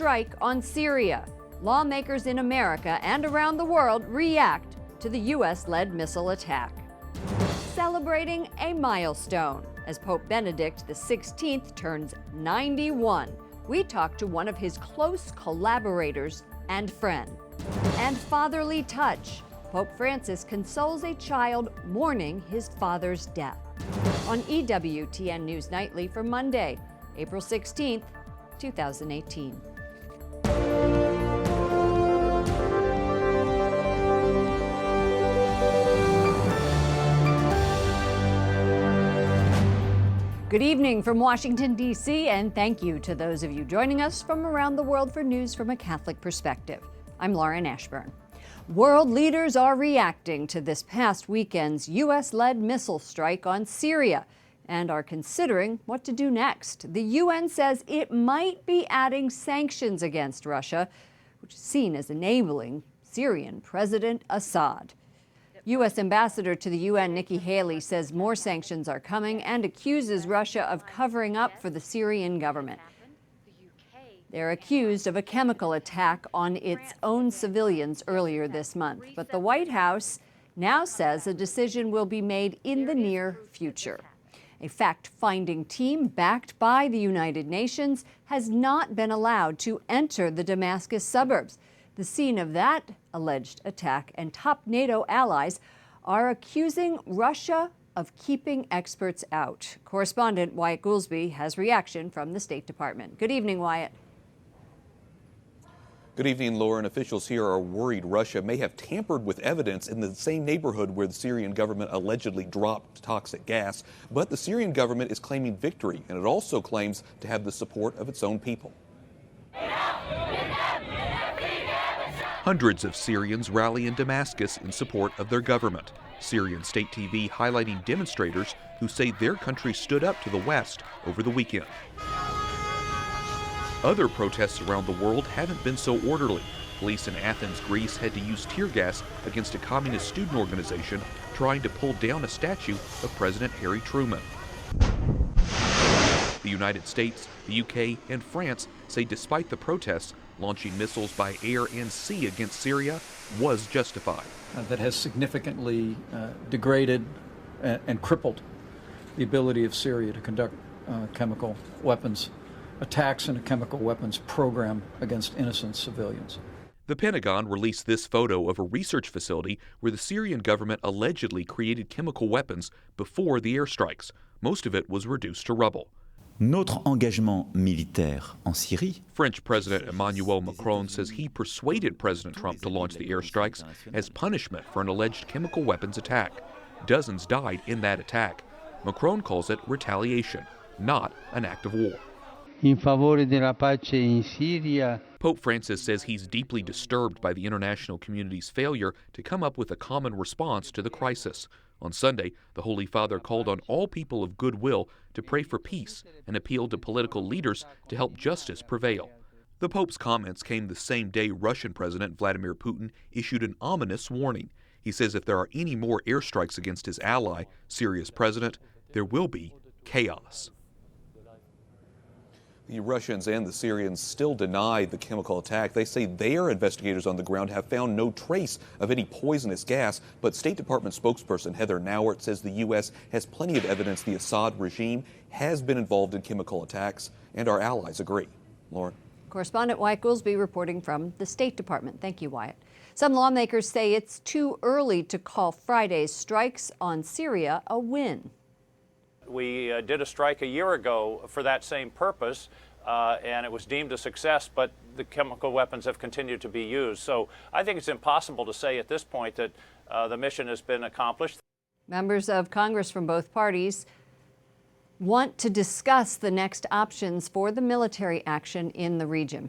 strike on Syria. Lawmakers in America and around the world react to the U.S.-led missile attack. Celebrating a milestone as Pope Benedict XVI turns 91. We talked to one of his close collaborators and friend. And fatherly touch. Pope Francis consoles a child mourning his father's death. On EWTN News Nightly for Monday, April 16th, 2018. Good evening from Washington, D.C., and thank you to those of you joining us from around the world for news from a Catholic perspective. I'm Lauren Ashburn. World leaders are reacting to this past weekend's U.S.-led missile strike on Syria and are considering what to do next. The UN says it might be adding sanctions against Russia, which is seen as enabling Syrian President Assad. U.S. Ambassador to the UN, Nikki Haley, says more sanctions are coming and accuses Russia of covering up for the Syrian government. They're accused of a chemical attack on its own civilians earlier this month. But the White House now says a decision will be made in the near future. A fact-finding team backed by the United Nations has not been allowed to enter the Damascus suburbs, the scene of that alleged attack, and top NATO allies are accusing Russia of keeping experts out. Correspondent Wyatt Goolsbee has reaction from the State Department. Good evening, Wyatt. Good evening, Lauren. Officials here are worried Russia may have tampered with evidence in the same neighborhood where the Syrian government allegedly dropped toxic gas. But the Syrian government is claiming victory, and it also claims to have the support of its own people. Hundreds of Syrians rally in Damascus in support of their government. Syrian state TV highlighting demonstrators who say their country stood up to the West over the weekend. Other protests around the world haven't been so orderly. Police in Athens, Greece had to use tear gas against a communist student organization trying to pull down a statue of President Harry Truman. The United States, the UK, and France say despite the protests, launching missiles by air and sea against Syria was justified. That has significantly degraded and crippled the ability of Syria to conduct chemical weapons attacks and a chemical weapons program against innocent civilians. The Pentagon released this photo of a research facility where the Syrian government allegedly created chemical weapons before the airstrikes. Most of it was reduced to rubble. Notre engagement militaire en Syrie. French President Emmanuel Macron says he persuaded President Trump to launch the airstrikes as punishment for an alleged chemical weapons attack. Dozens died in that attack. Macron calls it retaliation, not an act of war. In favore della pace in Syria. Pope Francis says he's deeply disturbed by the international community's failure to come up with a common response to the crisis. On Sunday, the Holy Father called on all people of goodwill to pray for peace and appealed to political leaders to help justice prevail. The Pope's comments came the same day Russian President Vladimir Putin issued an ominous warning. He says if there are any more airstrikes against his ally, Syria's president, there will be chaos. The Russians and the Syrians still deny the chemical attack. They say their investigators on the ground have found no trace of any poisonous gas, but State Department spokesperson Heather Nauert says the U.S. has plenty of evidence the Assad regime has been involved in chemical attacks, and our allies agree. Lauren. Correspondent Wyatt Goolsbee reporting from the State Department. Thank you, Wyatt. Some lawmakers say it's too early to call Friday's strikes on Syria a win. We did a strike a year ago for that same purpose, and it was deemed a success, but the chemical weapons have continued to be used. So I think it's impossible to say at this point that the mission has been accomplished. Members of Congress from both parties want to discuss the next options for the military action in the region.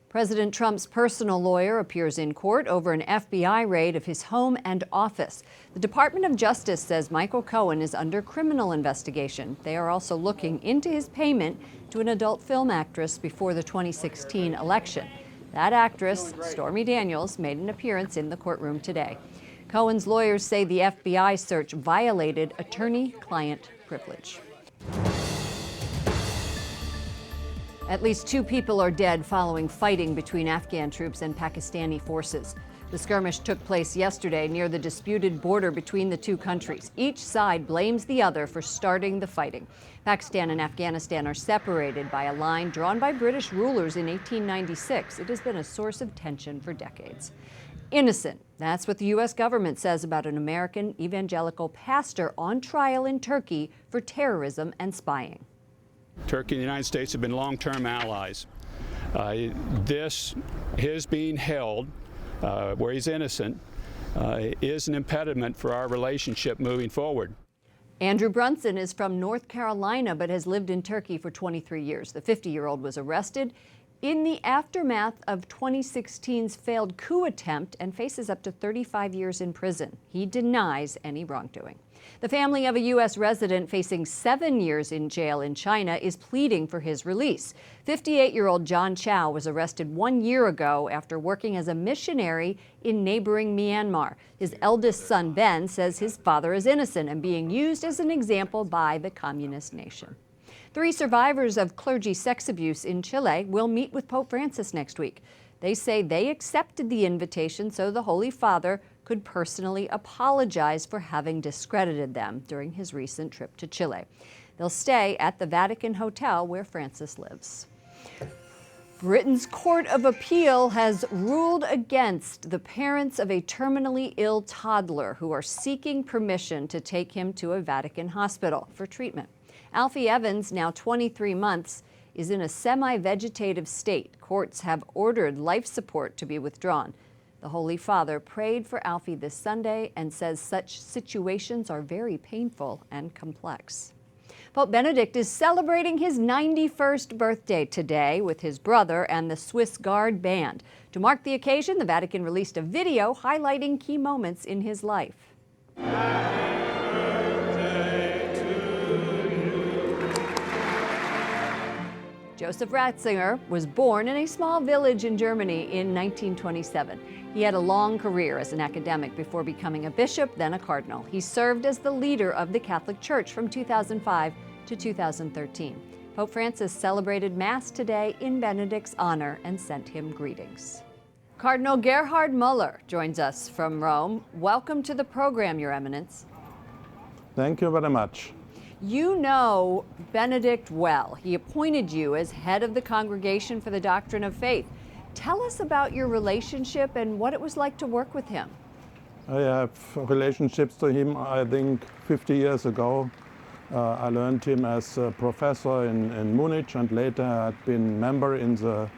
President Trump's personal lawyer appears in court over an FBI raid of his home and office. The Department of Justice says Michael Cohen is under criminal investigation. They are also looking into his payment to an adult film actress before the 2016 election. That actress, Stormy Daniels, made an appearance in the courtroom today. Cohen's lawyers say the FBI search violated attorney-client privilege. At least 2 people are dead following fighting between Afghan troops and Pakistani forces. The skirmish took place yesterday near the disputed border between the 2 countries. Each side blames the other for starting the fighting. Pakistan and Afghanistan are separated by a line drawn by British rulers in 1896. It has been a source of tension for decades. Innocent. That's what the U.S. government says about an American evangelical pastor on trial in Turkey for terrorism and spying. Turkey and the United States have been long-term allies. His being held where he's innocent is an impediment for our relationship moving forward. Andrew Brunson is from North Carolina but has lived in Turkey for 23 years. The 50-year-old was arrested in the aftermath of 2016's failed coup attempt and faces up to 35 years in prison. He denies any wrongdoing. The family of a U.S. resident facing 7 years in jail in China is pleading for his release. 58-year-old John Chow was arrested 1 year ago after working as a missionary in neighboring Myanmar. His eldest son, Ben, says his father is innocent and being used as an example by the communist nation. 3 survivors of clergy sex abuse in Chile will meet with Pope Francis next week. They say they accepted the invitation so the Holy Father could personally apologize for having discredited them during his recent trip to Chile. They'll stay at the Vatican Hotel where Francis lives. Britain's Court of Appeal has ruled against the parents of a terminally ill toddler who are seeking permission to take him to a Vatican hospital for treatment. Alfie Evans, now 23 months, is in a semi-vegetative state. Courts have ordered life support to be withdrawn. The Holy Father prayed for Alfie this Sunday and says such situations are very painful and complex. Pope Benedict is celebrating his 91st birthday today with his brother and the Swiss Guard Band. To mark the occasion, the Vatican released a video highlighting key moments in his life. Joseph Ratzinger was born in a small village in Germany in 1927. He had a long career as an academic before becoming a bishop, then a cardinal. He served as the leader of the Catholic Church from 2005 to 2013. Pope Francis celebrated Mass today in Benedict's honor and sent him greetings. Cardinal Gerhard Muller joins us from Rome. Welcome to the program, Your Eminence. Thank you very much. You know Benedict well. He appointed you as head of the Congregation for the Doctrine of Faith. Tell us about your relationship and what it was like to work with him. I have relationships to him, I think 50 years ago. I learned him as a professor in Munich and later had been member in the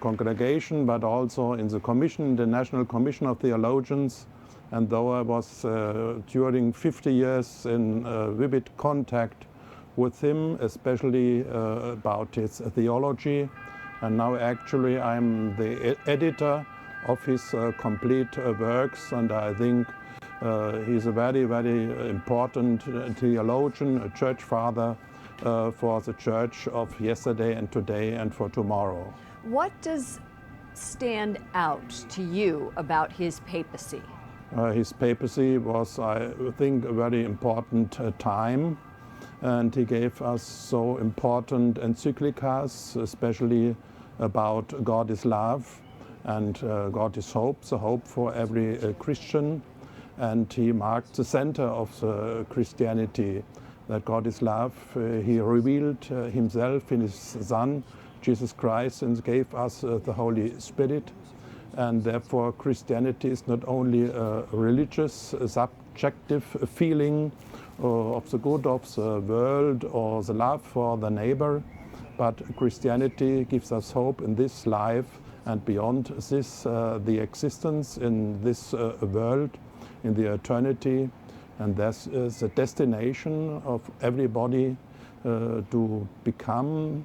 congregation, but also in the commission, the National Commission of Theologians. And though I was during 50 years in vivid contact with him, especially about his theology, and now actually I'm the editor of his complete works, and I think he's a very, very important theologian, a church father for the church of yesterday and today and for tomorrow. What does stand out to you about his papacy? His papacy was, I think, a very important time, and he gave us so important encyclicals, especially about God is love and God is hope, the hope for every Christian. And he marked the center of the Christianity, that God is love. He revealed himself in his Son, Jesus Christ, and gave us the Holy Spirit. And therefore Christianity is not only a religious, subjective feeling of the good of the world or the love for the neighbor, but Christianity gives us hope in this life and beyond this, the existence in this world, in the eternity. And that is the destination of everybody to become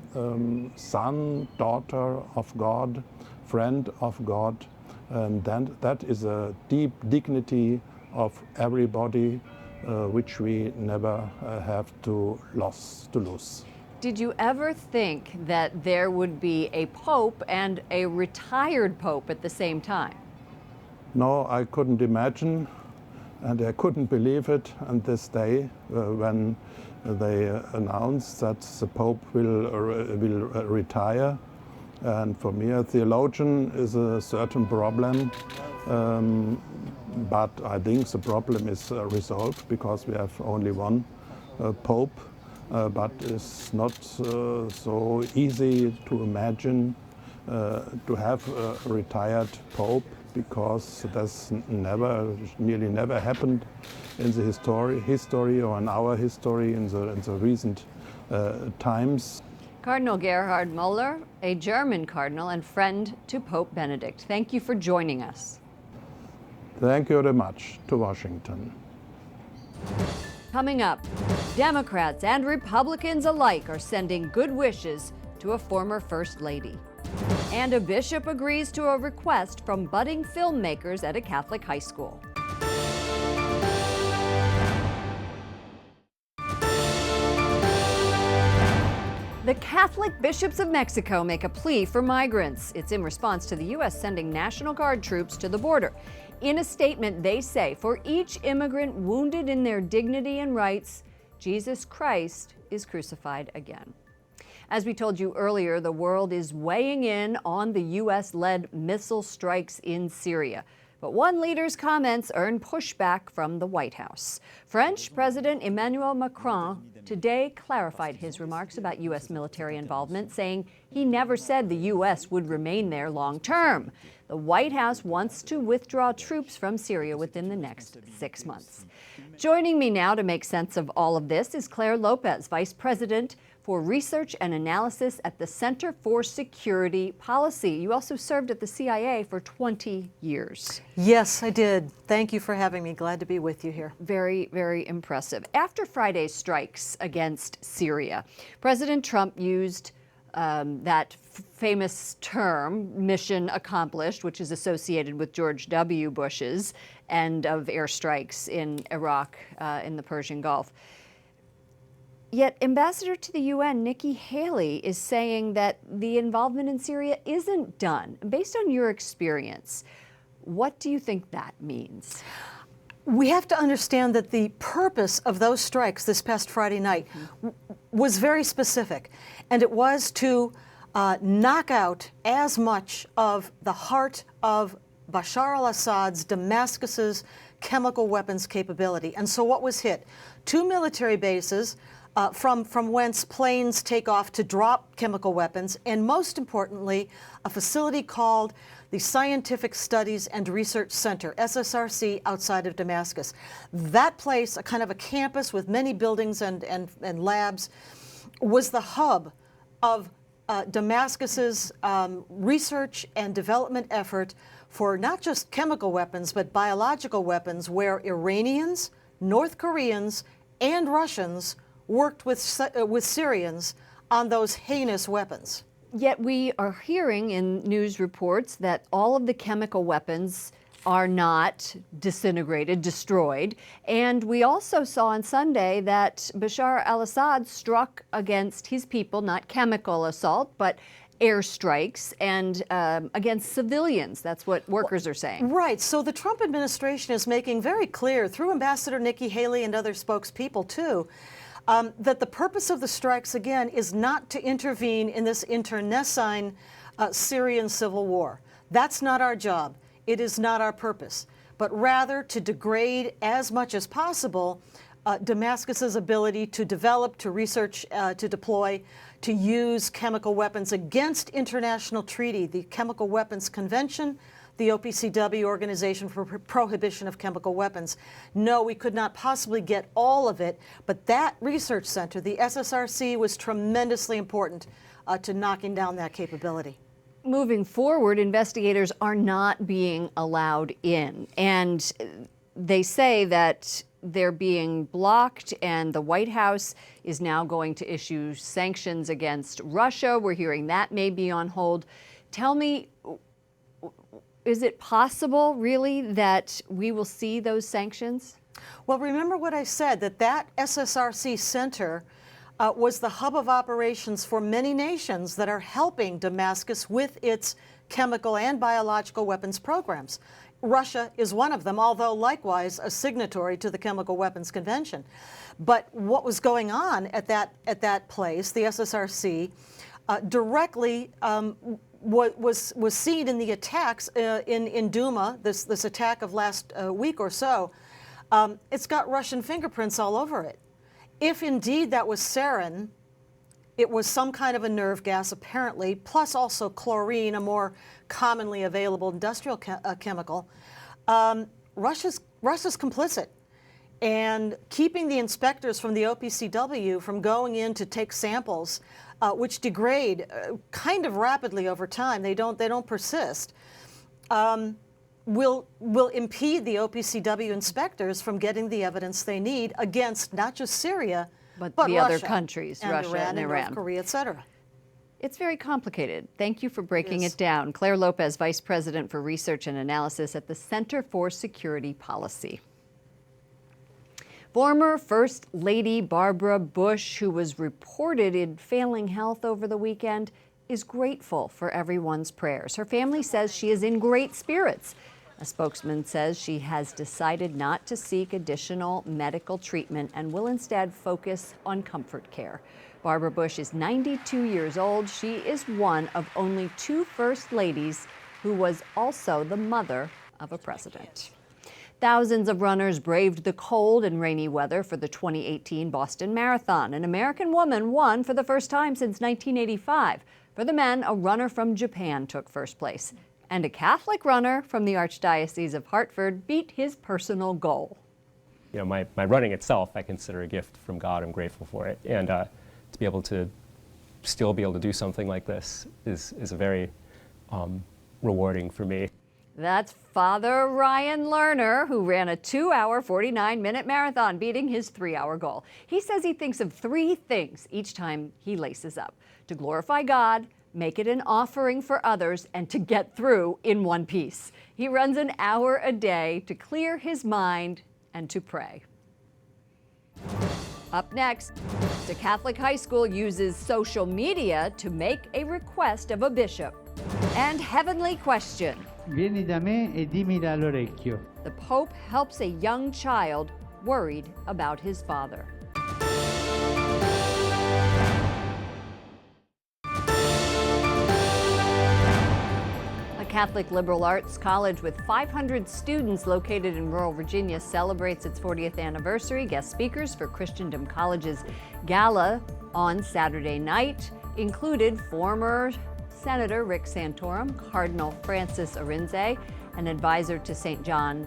son, daughter of God, friend of God, and then that is a deep dignity of everybody which we never have to lose. Did you ever think that there would be a pope and a retired pope at the same time? No, I couldn't imagine, and I couldn't believe it on this day when they announced that the Pope will retire. And for me, a theologian, is a certain problem. But I think the problem is resolved because we have only one Pope. But it's not so easy to imagine to have a retired Pope, because that's nearly never happened in the history or in our history in the recent times. Cardinal Gerhard Müller, a German cardinal and friend to Pope Benedict. Thank you for joining us. Thank you very much to Washington. Coming up, Democrats and Republicans alike are sending good wishes to a former First Lady. And a bishop agrees to a request from budding filmmakers at a Catholic high school. The Catholic Bishops of Mexico make a plea for migrants. It's in response to the U.S. sending National Guard troops to the border. In a statement, they say, for each immigrant wounded in their dignity and rights, Jesus Christ is crucified again. As we told you earlier, the world is weighing in on the U.S.-led missile strikes in Syria. But one leader's comments earned pushback from the White House. French President Emmanuel Macron today clarified his remarks about U.S. military involvement, saying he never said the U.S. would remain there long term. The White House wants to withdraw troops from Syria within the next 6 months. Joining me now to make sense of all of this is Claire Lopez, Vice President for Research and Analysis at the Center for Security Policy. You also served at the CIA for 20 years. Yes, I did. Thank you for having me. Glad to be with you here. Very, very impressive. After Friday's strikes against Syria, President Trump used that famous term, mission accomplished, which is associated with George W. Bush's end of airstrikes in Iraq, in the Persian Gulf. Yet Ambassador to the UN, Nikki Haley, is saying that the involvement in Syria isn't done. Based on your experience, what do you think that means? We have to understand that the purpose of those strikes this past Friday night was very specific, and it was to knock out as much of the heart of Bashar al-Assad's, Damascus's chemical weapons capability. And so what was hit? 2 military bases from whence planes take off to drop chemical weapons, and most importantly, a facility called the Scientific Studies and Research Center, SSRC, outside of Damascus. That place, a kind of a campus with many buildings and labs, was the hub of Damascus's research and development effort for not just chemical weapons, but biological weapons, where Iranians, North Koreans, and Russians worked with Syrians on those heinous weapons. Yet we are hearing in news reports that all of the chemical weapons are not disintegrated, destroyed. And we also saw on Sunday that Bashar al-Assad struck against his people, not chemical assault, but airstrikes and against civilians. That's what workers are saying. Right. So the Trump administration is making very clear, through Ambassador Nikki Haley and other spokespeople too, that the purpose of the strikes, again, is not to intervene in this internecine Syrian civil war. That's not our job. It is not our purpose, but rather to degrade as much as possible Damascus's ability to develop, to research, to deploy, to use chemical weapons against international treaty, the Chemical Weapons Convention, the OPCW, Organization for Prohibition of Chemical Weapons. No, we could not possibly get all of it, but that research center, the SSRC, was tremendously important to knocking down that capability. Moving forward, investigators are not being allowed in, and they say that they're being blocked, and the White House is now going to issue sanctions against Russia. We're hearing that may be on hold. Tell me, is it possible, really, that we will see those sanctions? Well, remember what I said, that SSRC center was the hub of operations for many nations that are helping Damascus with its chemical and biological weapons programs. Russia is one of them, although likewise a signatory to the Chemical Weapons Convention. But what was going on at that place, the SSRC, directly was seen in the attacks in Duma, this attack of last week or so. It's got Russian fingerprints all over it. If indeed that was sarin, it was some kind of a nerve gas, apparently, plus also chlorine, a more commonly available industrial chemical. Russia's complicit. And keeping the inspectors from the OPCW from going in to take samples, which degrade kind of rapidly over time, they don't persist, will impede the OPCW inspectors from getting the evidence they need against not just Syria, but the Russia other countries, and Russia Iran and Iran. North Korea, et cetera. It's very complicated. Thank you for breaking it down. Claire Lopez, Vice President for Research and Analysis at the Center for Security Policy. Former First Lady Barbara Bush, who was reported in failing health over the weekend, is grateful for everyone's prayers. Her family says she is in great spirits. A spokesman says she has decided not to seek additional medical treatment and will instead focus on comfort care. Barbara Bush is 92 years old. She is one of only 2 first ladies who was also the mother of a president. Thousands of runners braved the cold and rainy weather for the 2018 Boston Marathon. An American woman won for the first time since 1985. For the men, a runner from Japan took first place. And a Catholic runner from the Archdiocese of Hartford beat his personal goal. You know, my running itself, I consider a gift from God. I'm grateful for it. And to be able to still be able to do something like this is a very rewarding for me. That's Father Ryan Lerner, who ran a 2-hour, 49-minute marathon, beating his 3-hour goal. He says he thinks of 3 things each time he laces up: to glorify God, make it an offering for others, and to get through in one piece. He runs an hour a day to clear his mind and to pray. Up next, the Catholic high school uses social media to make a request of a bishop. And heavenly question. Vieni da me e dimmi all'orecchio. The Pope helps a young child worried about his father. A Catholic liberal arts college with 500 students located in rural Virginia celebrates its 40th anniversary. Guest speakers for Christendom College's gala on Saturday night included former Senator Rick Santorum, Cardinal Francis Arinze, an advisor to St. John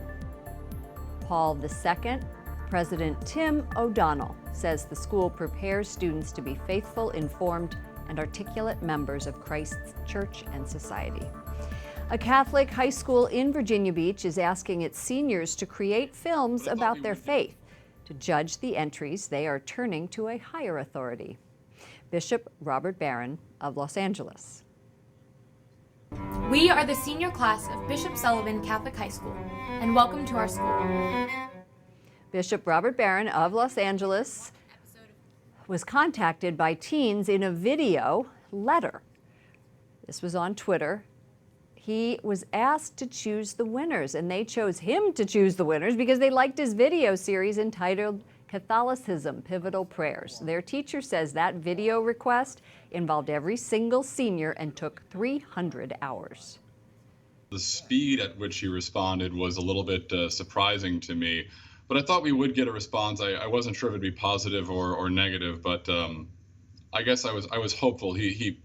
Paul II. President Tim O'Donnell says the school prepares students to be faithful, informed, and articulate members of Christ's church and society. A Catholic high school in Virginia Beach is asking its seniors to create films about their faith. To judge the entries, they are turning to a higher authority, Bishop Robert Barron of Los Angeles. We are the senior class of Bishop Sullivan Catholic High School, and welcome to our school. Bishop Robert Barron of Los Angeles was contacted by teens in a video letter. This was on Twitter. He was asked to choose the winners, and they chose him to choose the winners because they liked his video series entitled Catholicism, Pivotal Prayers. Their teacher says that video request involved every single senior and took 300 hours. The speed at which he responded was a little bit surprising to me, but I thought we would get a response. I wasn't sure if it'd be positive or negative, but I guess I was hopeful. He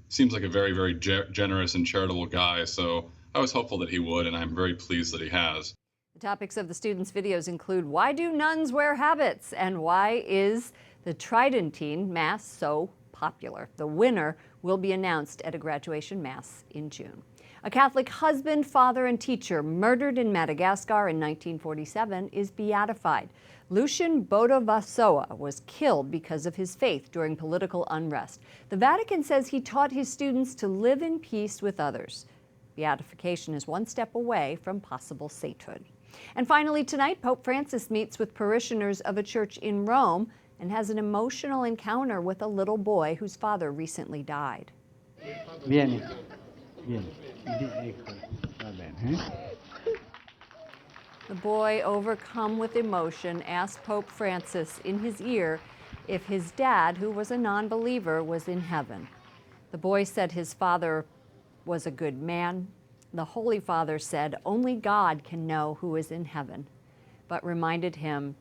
seems like a very, very generous and charitable guy, so I was hopeful that he would, and I'm very pleased that he has. The topics of the students' videos include: why do nuns wear habits? And why is the Tridentine Mass so popular? The winner will be announced at a graduation Mass in June. A Catholic husband, father, and teacher murdered in Madagascar in 1947 is beatified. Lucian Bodovasoa was killed because of his faith during political unrest. The Vatican says he taught his students to live in peace with others. Beatification is one step away from possible sainthood. And finally tonight, Pope Francis meets with parishioners of a church in Rome and has an emotional encounter with a little boy whose father recently died. Vieni, vieni. Ecco, va bene. The boy, overcome with emotion, asked Pope Francis in his ear if his dad, who was a non-believer, was in heaven. The boy said his father was a good man. The Holy Father said only God can know who is in heaven, but reminded him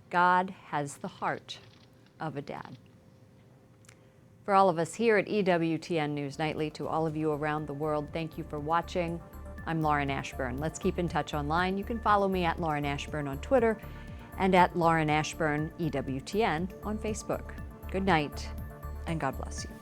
God has the heart of a dad. For all of us here at EWTN News Nightly, to all of you around the world, thank you for watching. I'm Lauren Ashburn. Let's keep in touch online. You can follow me at Lauren Ashburn on Twitter and at Lauren Ashburn EWTN on Facebook. Good night, and God bless you.